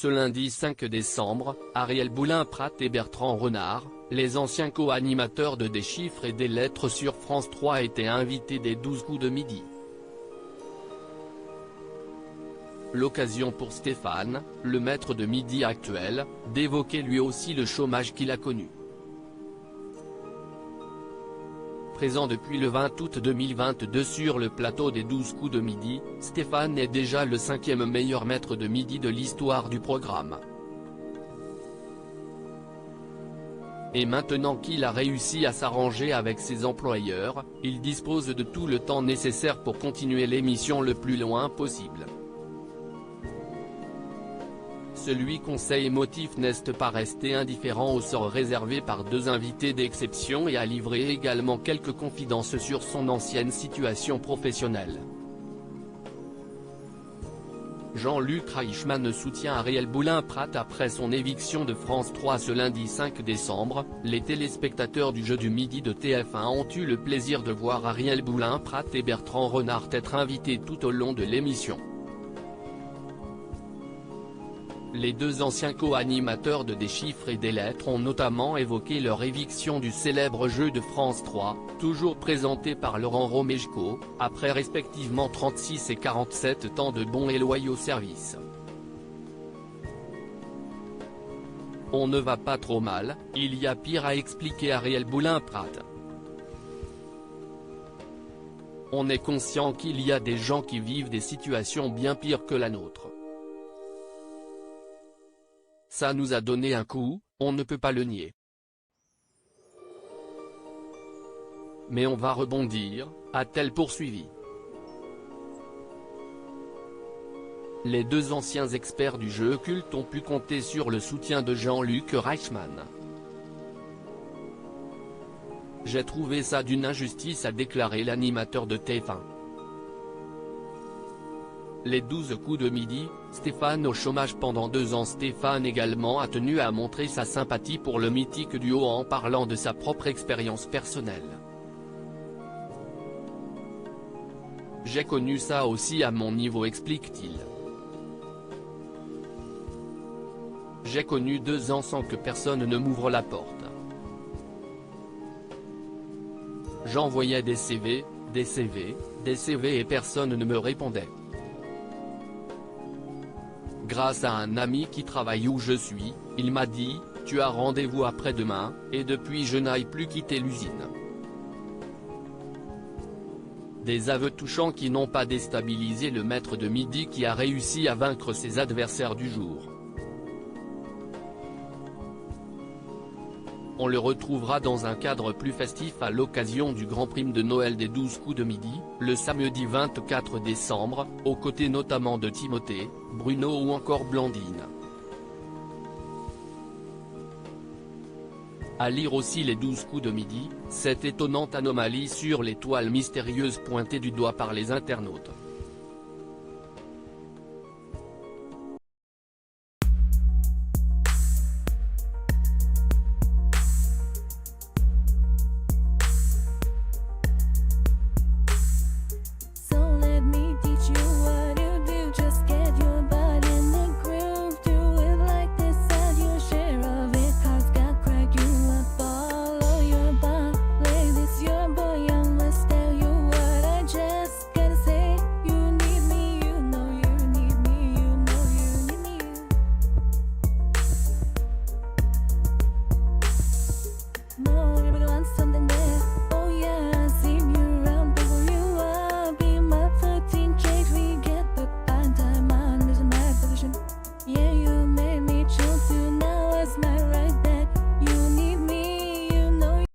Ce lundi 5 décembre, Ariel Boulin-Prat et Bertrand Renard, les anciens co-animateurs de Des chiffres et des lettres sur France 3, étaient invités des 12 coups de midi. L'occasion pour Stéphane, le maître de midi actuel, d'évoquer lui aussi le chômage qu'il a connu. Présent depuis le 20 août 2022 sur le plateau des 12 coups de midi, Stéphane est déjà le 5e meilleur maître de midi de l'histoire du programme. Et maintenant qu'il a réussi à s'arranger avec ses employeurs, il dispose de tout le temps nécessaire pour continuer l'émission le plus loin possible. Celui conseil émotif n'est pas resté indifférent au sort réservé par deux invités d'exception et a livré également quelques confidences sur son ancienne situation professionnelle. Jean-Luc Reichmann soutient Ariel Boulin-Prat après son éviction de France 3 ce lundi 5 décembre. Les téléspectateurs du jeu du midi de TF1 ont eu le plaisir de voir Ariel Boulin-Prat et Bertrand Renard être invités tout au long de l'émission. Les deux anciens co-animateurs de Des chiffres et des lettres ont notamment évoqué leur éviction du célèbre jeu de France 3, toujours présenté par Laurent Romejko, après respectivement 36 et 47 temps de bons et loyaux services. On ne va pas trop mal, il y a pire, a expliqué Ariel Boulin-Prat. On est conscient qu'il y a des gens qui vivent des situations bien pires que la nôtre. Ça nous a donné un coup, on ne peut pas le nier. Mais on va rebondir, a-t-elle poursuivi. Les deux anciens experts du jeu occulte ont pu compter sur le soutien de Jean-Luc Reichmann. J'ai trouvé ça d'une injustice, a déclaré l'animateur de TF1. Les 12 coups de midi, Stéphane au chômage pendant 2 ans. Stéphane également a tenu à montrer sa sympathie pour le mythique duo en parlant de sa propre expérience personnelle. J'ai connu ça aussi à mon niveau, explique-t-il. J'ai connu 2 ans sans que personne ne m'ouvre la porte. J'envoyais des CV, des CV, des CV et personne ne me répondait. Grâce à un ami qui travaille où je suis, il m'a dit « Tu as rendez-vous après-demain » et depuis je n'aille plus quitter l'usine. Des aveux touchants qui n'ont pas déstabilisé le maître de midi qui a réussi à vaincre ses adversaires du jour. On le retrouvera dans un cadre plus festif à l'occasion du Grand Prix de Noël des 12 coups de midi, le samedi 24 décembre, aux côtés notamment de Timothée, Bruno ou encore Blandine. À lire aussi les 12 coups de midi, cette étonnante anomalie sur les toiles mystérieuses pointée du doigt par les internautes.